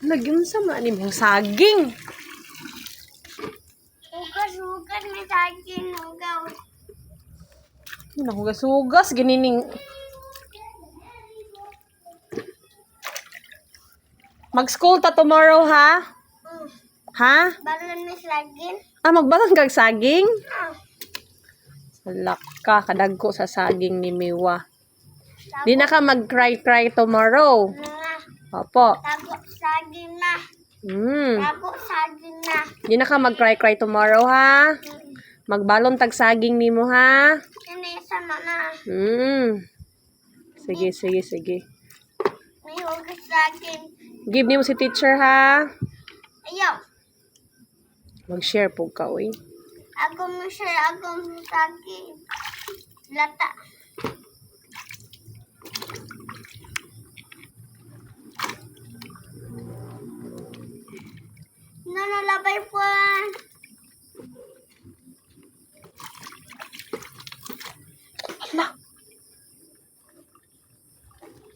Lagyan sa mani mong saging. Hugas may saging. Hugas. Nahugas-hugas, ginining. Mag-school ta tomorrow, ha? Ha? Balon may saging. Magbalon kag saging? Ah. Salak ka, kadagko sa saging ni Miwa. Di na ka mag-cry-cry tomorrow. Nga. Opo. Tago saging na. Hmm. Tago saging na. Di na ka mag-cry-cry tomorrow, ha? Magbalon tag saging nimo, ha? Kinesa na. Sige, sige, sige. May hugas saging. Give nimo si teacher, ha? Ayaw. Mag-share po ka, uy. Ako mo share ako mo saging. Lata. Nanalabay po.